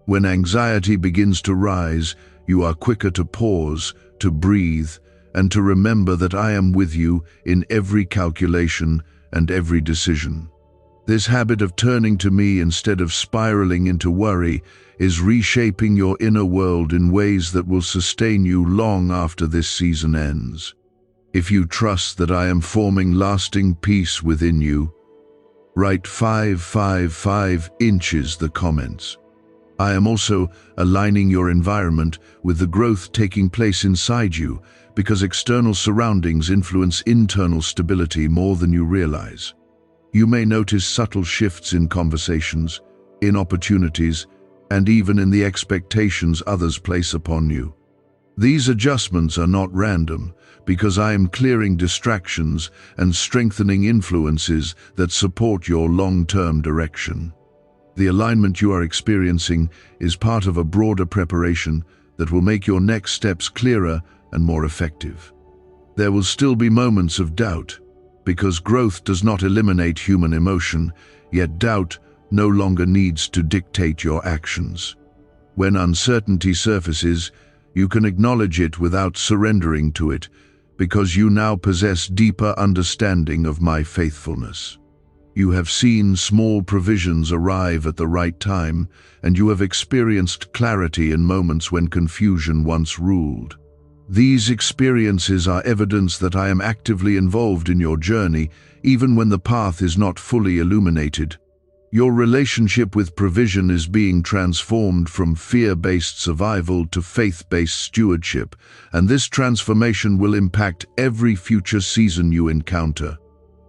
When anxiety begins to rise, you are quicker to pause, to breathe, and to remember that I am with you in every calculation and every decision. This habit of turning to me instead of spiraling into worry is reshaping your inner world in ways that will sustain you long after this season ends. If you trust that I am forming lasting peace within you, write 5 inches the comments. I am also aligning your environment with the growth taking place inside you, because external surroundings influence internal stability more than you realize. You may notice subtle shifts in conversations, in opportunities, and even in the expectations others place upon you. These adjustments are not random, because I am clearing distractions and strengthening influences that support your long-term direction. The alignment you are experiencing is part of a broader preparation that will make your next steps clearer and more effective. There will still be moments of doubt, because growth does not eliminate human emotion, yet doubt no longer needs to dictate your actions. When uncertainty surfaces, you can acknowledge it without surrendering to it, because you now possess deeper understanding of my faithfulness. You have seen small provisions arrive at the right time, and you have experienced clarity in moments when confusion once ruled. These experiences are evidence that I am actively involved in your journey, even when the path is not fully illuminated. Your relationship with provision is being transformed from fear-based survival to faith-based stewardship, and this transformation will impact every future season you encounter.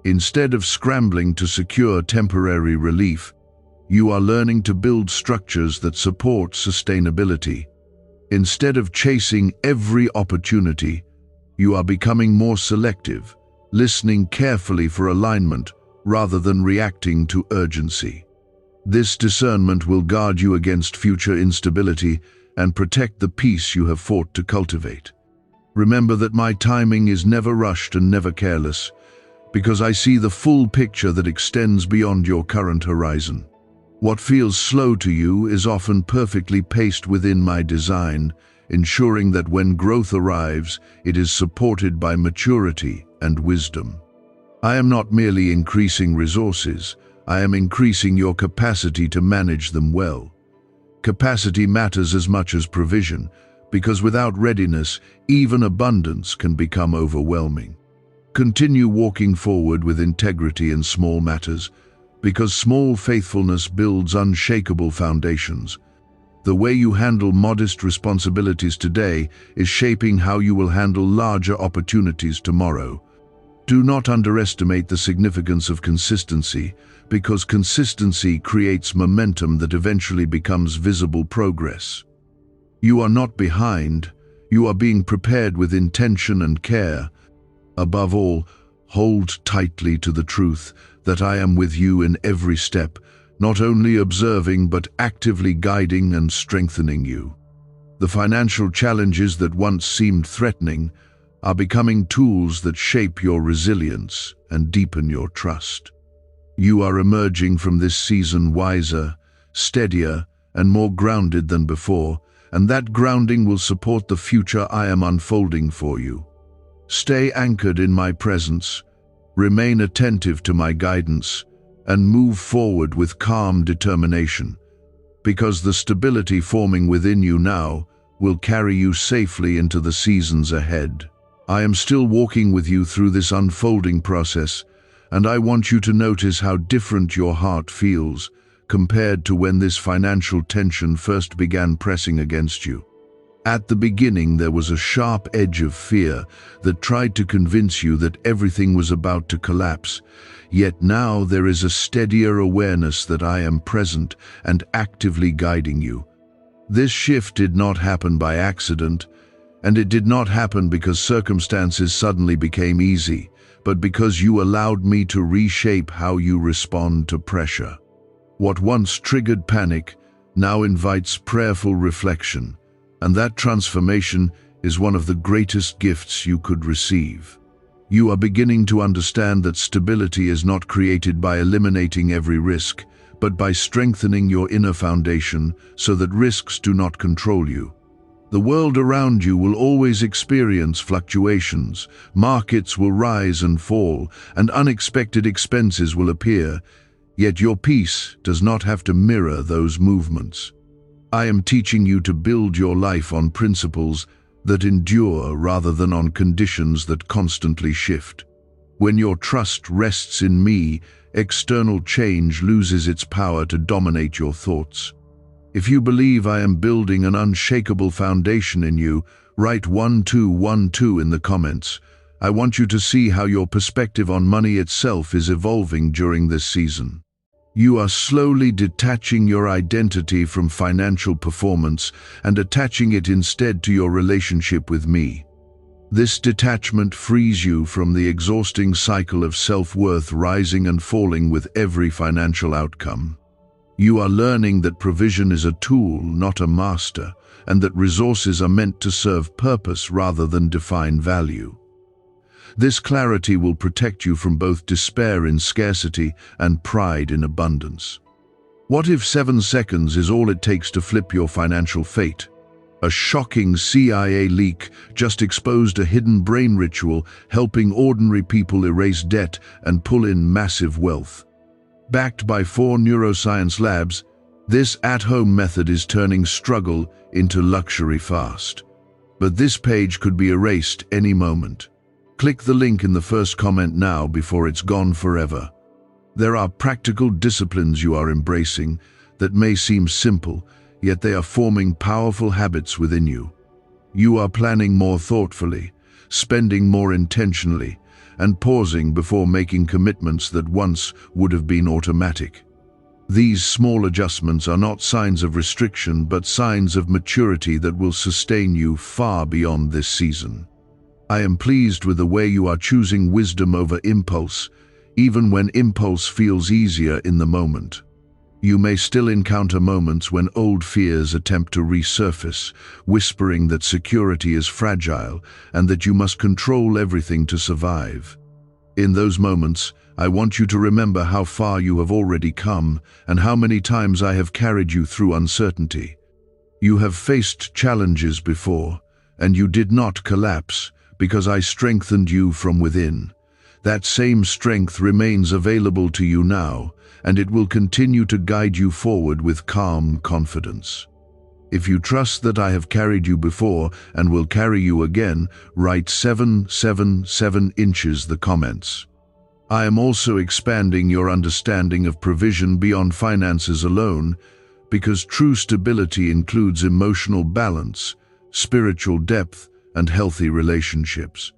Instead of scrambling to secure temporary relief, you are learning to build structures that support sustainability. Instead of chasing every opportunity, you are becoming more selective, listening carefully for alignment rather than reacting to urgency. This discernment will guard you against future instability and protect the peace you have fought to cultivate. Remember that my timing is never rushed and never careless, because I see the full picture that extends beyond your current horizon. What feels slow to you is often perfectly paced within my design, ensuring that when growth arrives, it is supported by maturity and wisdom. I am not merely increasing resources, I am increasing your capacity to manage them well. Capacity matters as much as provision, because without readiness, even abundance can become overwhelming. Continue walking forward with integrity in small matters, because small faithfulness builds unshakable foundations. The way you handle modest responsibilities today is shaping how you will handle larger opportunities tomorrow. Do not underestimate the significance of consistency, because consistency creates momentum that eventually becomes visible progress. You are not behind, you are being prepared with intention and care. Above all, hold tightly to the truth that I am with you in every step, not only observing but actively guiding and strengthening you. The financial challenges that once seemed threatening are becoming tools that shape your resilience and deepen your trust. You are emerging from this season wiser, steadier, and more grounded than before, and that grounding will support the future I am unfolding for you. Stay anchored in my presence, remain attentive to my guidance, and move forward with calm determination, because the stability forming within you now will carry you safely into the seasons ahead. I am still walking with you through this unfolding process, and I want you to notice how different your heart feels compared to when this financial tension first began pressing against you. At the beginning, there was a sharp edge of fear that tried to convince you that everything was about to collapse, yet now there is a steadier awareness that I am present and actively guiding you. This shift did not happen by accident, and it did not happen because circumstances suddenly became easy, but because you allowed me to reshape how you respond to pressure. What once triggered panic now invites prayerful reflection, and that transformation is one of the greatest gifts you could receive. You are beginning to understand that stability is not created by eliminating every risk, but by strengthening your inner foundation so that risks do not control you. The world around you will always experience fluctuations, markets will rise and fall, and unexpected expenses will appear, yet your peace does not have to mirror those movements. I am teaching you to build your life on principles that endure rather than on conditions that constantly shift. When your trust rests in me, external change loses its power to dominate your thoughts. If you believe I am building an unshakable foundation in you, write 1212 in the comments. I want you to see how your perspective on money itself is evolving during this season. You are slowly detaching your identity from financial performance and attaching it instead to your relationship with me. This detachment frees you from the exhausting cycle of self-worth rising and falling with every financial outcome. You are learning that provision is a tool, not a master, and that resources are meant to serve purpose rather than define value. This clarity will protect you from both despair in scarcity and pride in abundance. What if 7 seconds is all it takes to flip your financial fate? A shocking CIA leak just exposed a hidden brain ritual helping ordinary people erase debt and pull in massive wealth. Backed by 4 neuroscience labs, this at-home method is turning struggle into luxury fast. But this page could be erased any moment. Click the link in the first comment now before it's gone forever. There are practical disciplines you are embracing that may seem simple, yet they are forming powerful habits within you. You are planning more thoughtfully, spending more intentionally, and pausing before making commitments that once would have been automatic. These small adjustments are not signs of restriction, but signs of maturity that will sustain you far beyond this season. I am pleased with the way you are choosing wisdom over impulse, even when impulse feels easier in the moment. You may still encounter moments when old fears attempt to resurface, whispering that security is fragile and that you must control everything to survive. In those moments, I want you to remember how far you have already come and how many times I have carried you through uncertainty. You have faced challenges before, and you did not collapse because I strengthened you from within. That same strength remains available to you now, and it will continue to guide you forward with calm confidence. If you trust that I have carried you before and will carry you again, write 777 inches the comments. I am also expanding your understanding of provision beyond finances alone, because true stability includes emotional balance, spiritual depth, and healthy relationships.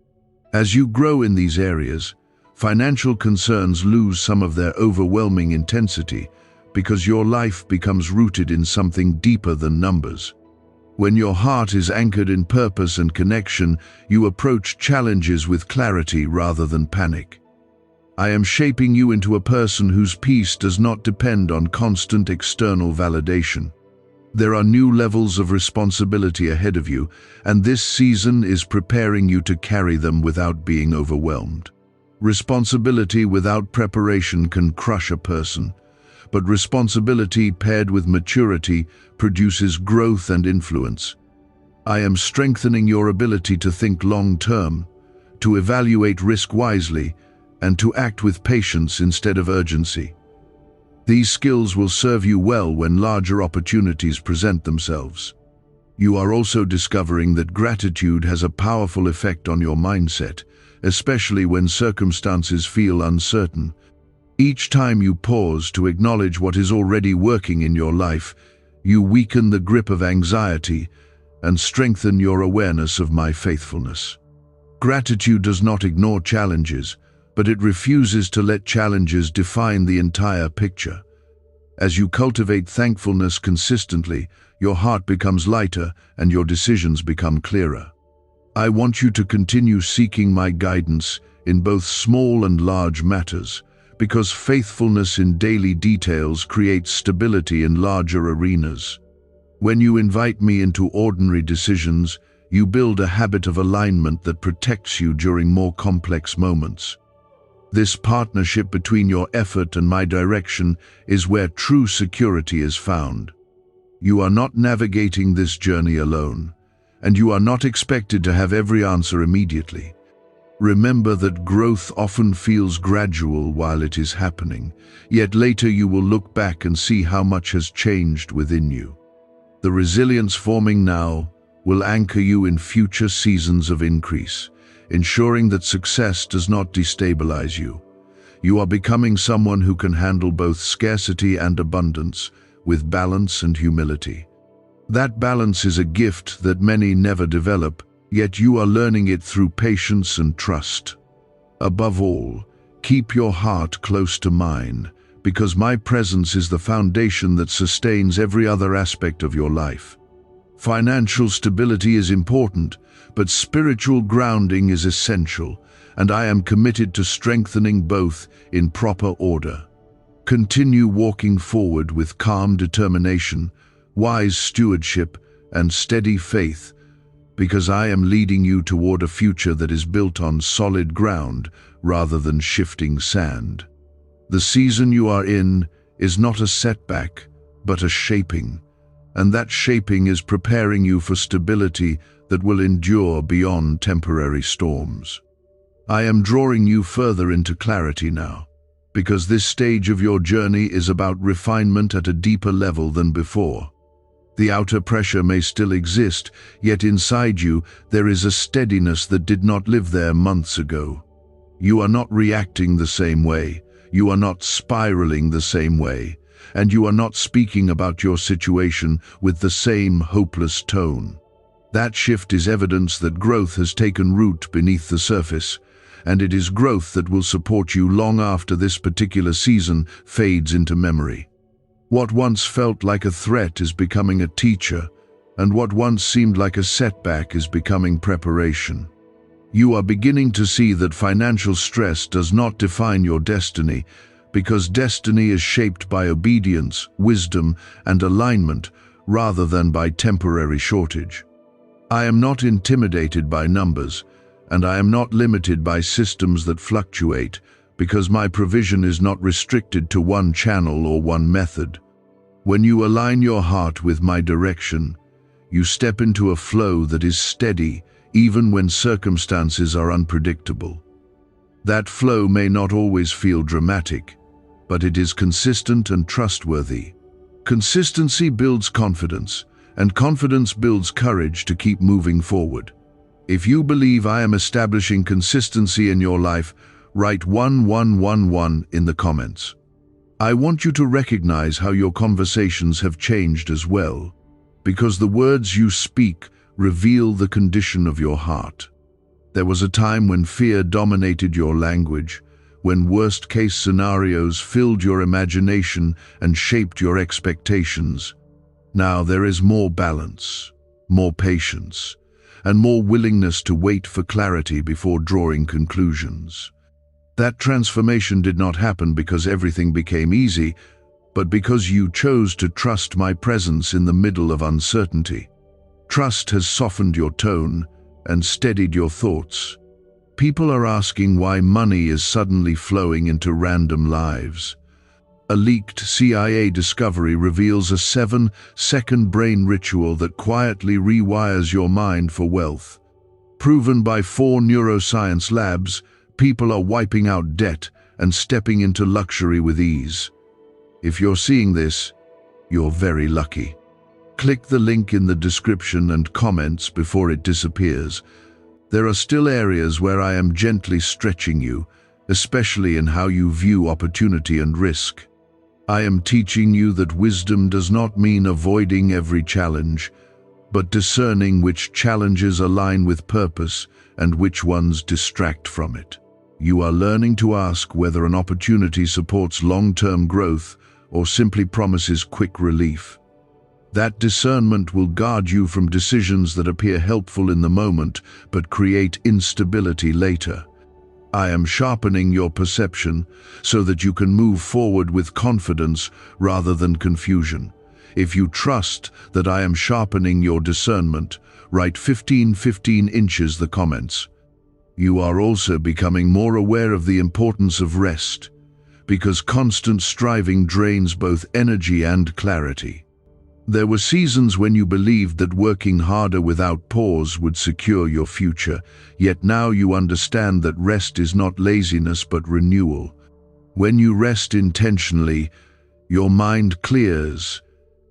As you grow in these areas, financial concerns lose some of their overwhelming intensity because your life becomes rooted in something deeper than numbers. When your heart is anchored in purpose and connection, you approach challenges with clarity rather than panic. I am shaping you into a person whose peace does not depend on constant external validation. There are new levels of responsibility ahead of you, and this season is preparing you to carry them without being overwhelmed. Responsibility without preparation can crush a person, but responsibility paired with maturity produces growth and influence. I am strengthening your ability to think long-term, to evaluate risk wisely, and to act with patience instead of urgency. These skills will serve you well when larger opportunities present themselves. You are also discovering that gratitude has a powerful effect on your mindset, especially when circumstances feel uncertain. Each time you pause to acknowledge what is already working in your life, you weaken the grip of anxiety and strengthen your awareness of my faithfulness. Gratitude does not ignore challenges, but it refuses to let challenges define the entire picture. As you cultivate thankfulness consistently, your heart becomes lighter and your decisions become clearer. I want you to continue seeking my guidance in both small and large matters, because faithfulness in daily details creates stability in larger arenas. When you invite me into ordinary decisions, you build a habit of alignment that protects you during more complex moments. This partnership between your effort and my direction is where true security is found. You are not navigating this journey alone, and you are not expected to have every answer immediately. Remember that growth often feels gradual while it is happening, yet later you will look back and see how much has changed within you. The resilience forming now will anchor you in future seasons of increase, ensuring that success does not destabilize you. You are becoming someone who can handle both scarcity and abundance with balance and humility. That balance is a gift that many never develop, yet you are learning it through patience and trust. Above all, keep your heart close to mine, because my presence is the foundation that sustains every other aspect of your life. Financial stability is important, but spiritual grounding is essential, and I am committed to strengthening both in proper order. Continue walking forward with calm determination, wise stewardship, and steady faith, because I am leading you toward a future that is built on solid ground rather than shifting sand. The season you are in is not a setback, but a shaping, and that shaping is preparing you for stability that will endure beyond temporary storms. I am drawing you further into clarity now, because this stage of your journey is about refinement at a deeper level than before. The outer pressure may still exist, yet inside you there is a steadiness that did not live there months ago. You are not reacting the same way, you are not spiraling the same way, and you are not speaking about your situation with the same hopeless tone. That shift is evidence that growth has taken root beneath the surface, and it is growth that will support you long after this particular season fades into memory. What once felt like a threat is becoming a teacher, and what once seemed like a setback is becoming preparation. You are beginning to see that financial stress does not define your destiny, because destiny is shaped by obedience, wisdom, and alignment rather than by temporary shortage. I am not intimidated by numbers, and I am not limited by systems that fluctuate, because my provision is not restricted to one channel or one method. When you align your heart with my direction, you step into a flow that is steady even when circumstances are unpredictable. That flow may not always feel dramatic, but it is consistent and trustworthy. Consistency builds confidence, and confidence builds courage to keep moving forward. If you believe I am establishing consistency in your life, write 1111 in the comments. I want you to recognize how your conversations have changed as well, because the words you speak reveal the condition of your heart. There was a time when fear dominated your language, when worst-case scenarios filled your imagination and shaped your expectations. Now there is more balance. more patience, and more willingness to wait for clarity before drawing conclusions. That transformation did not happen because everything became easy, but because you chose to trust my presence in the middle of uncertainty. Trust has softened your tone and steadied your thoughts. People are asking why money is suddenly flowing into random lives. A leaked CIA discovery reveals a 7-second brain ritual that quietly rewires your mind for wealth. Proven by 4 neuroscience labs, people are wiping out debt and stepping into luxury with ease. If you're seeing this, you're very lucky. Click the link in the description and comments before it disappears. There are still areas where I am gently stretching you, especially in how you view opportunity and risk. I am teaching you that wisdom does not mean avoiding every challenge, but discerning which challenges align with purpose and which ones distract from it. You are learning to ask whether an opportunity supports long-term growth or simply promises quick relief. That discernment will guard you from decisions that appear helpful in the moment but create instability later. I am sharpening your perception so that you can move forward with confidence rather than confusion. If you trust that I am sharpening your discernment, write 15 inches the comments. You are also becoming more aware of the importance of rest, because constant striving drains both energy and clarity. There were seasons when you believed that working harder without pause would secure your future, yet now you understand that rest is not laziness but renewal. When you rest intentionally, your mind clears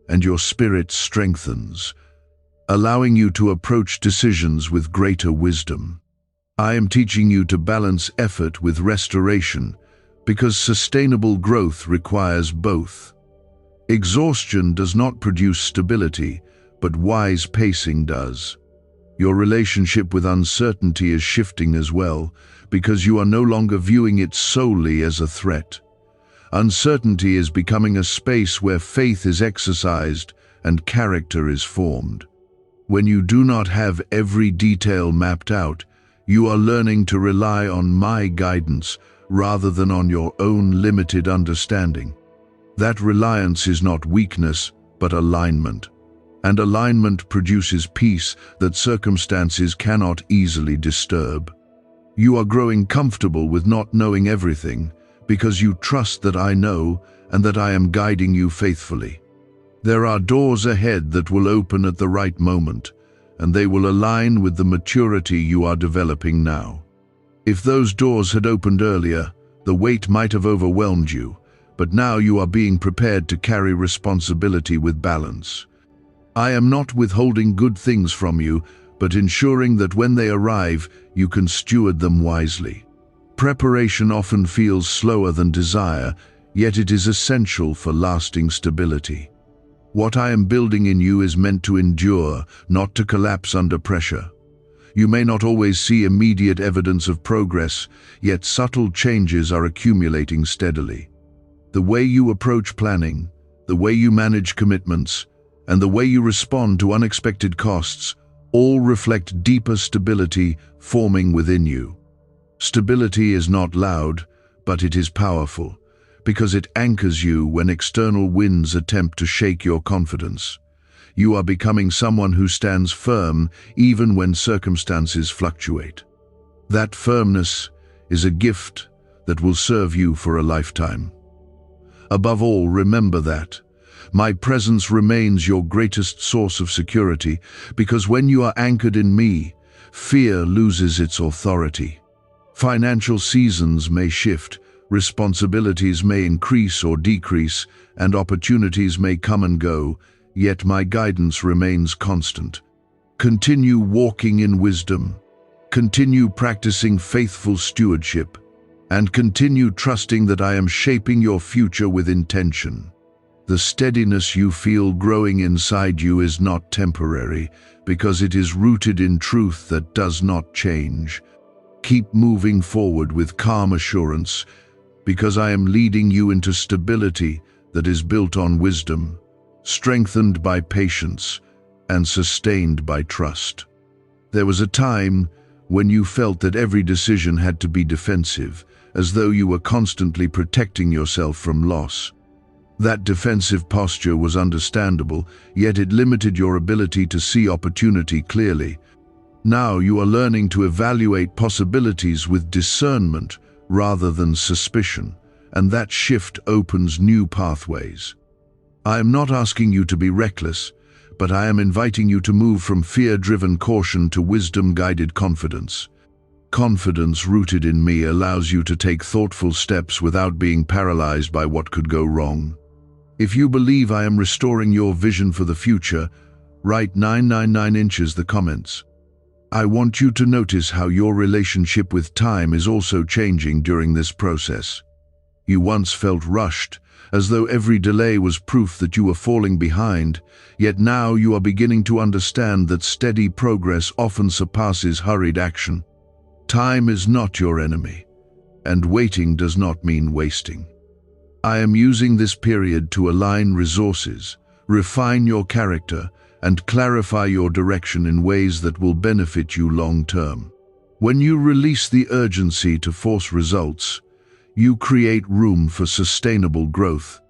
and your spirit strengthens, allowing you to approach decisions with greater wisdom. I am teaching you to balance effort with restoration, because sustainable growth requires both. Exhaustion does not produce stability, but wise pacing does. Your relationship with uncertainty is shifting as well, because you are no longer viewing it solely as a threat. Uncertainty is becoming a space where faith is exercised and character is formed. When you do not have every detail mapped out, you are learning to rely on my guidance rather than on your own limited understanding. That reliance is not weakness, but alignment. And alignment produces peace that circumstances cannot easily disturb. You are growing comfortable with not knowing everything, because you trust that I know and that I am guiding you faithfully. There are doors ahead that will open at the right moment, and they will align with the maturity you are developing now. If those doors had opened earlier, the weight might have overwhelmed you, but now you are being prepared to carry responsibility with balance. I am not withholding good things from you, but ensuring that when they arrive, you can steward them wisely. Preparation often feels slower than desire, yet it is essential for lasting stability. What I am building in you is meant to endure, not to collapse under pressure. You may not always see immediate evidence of progress, yet subtle changes are accumulating steadily. The way you approach planning, the way you manage commitments, and the way you respond to unexpected costs all reflect deeper stability forming within you. Stability is not loud, but it is powerful, because it anchors you when external winds attempt to shake your confidence. You are becoming someone who stands firm even when circumstances fluctuate. That firmness is a gift that will serve you for a lifetime. Above all, remember that my presence remains your greatest source of security, because when you are anchored in me, fear loses its authority. Financial seasons may shift, responsibilities may increase or decrease, and opportunities may come and go, yet my guidance remains constant. Continue walking in wisdom, continue practicing faithful stewardship, and continue trusting that I am shaping your future with intention. The steadiness you feel growing inside you is not temporary, because it is rooted in truth that does not change. Keep moving forward with calm assurance, because I am leading you into stability that is built on wisdom, strengthened by patience, and sustained by trust. There was a time when you felt that every decision had to be defensive, as though you were constantly protecting yourself from loss. That defensive posture was understandable, yet it limited your ability to see opportunity clearly. Now you are learning to evaluate possibilities with discernment rather than suspicion, and that shift opens new pathways. I am not asking you to be reckless, but I am inviting you to move from fear-driven caution to wisdom-guided confidence. Confidence rooted in me allows you to take thoughtful steps without being paralyzed by what could go wrong. If you believe I am restoring your vision for the future, write 999 inches the comments. I want you to notice how your relationship with time is also changing during this process. You once felt rushed, as though every delay was proof that you were falling behind, yet now you are beginning to understand that steady progress often surpasses hurried action. Time is not your enemy, and waiting does not mean wasting. I am using this period to align resources, refine your character, and clarify your direction in ways that will benefit you long-term. When you release the urgency to force results, you create room for sustainable growth.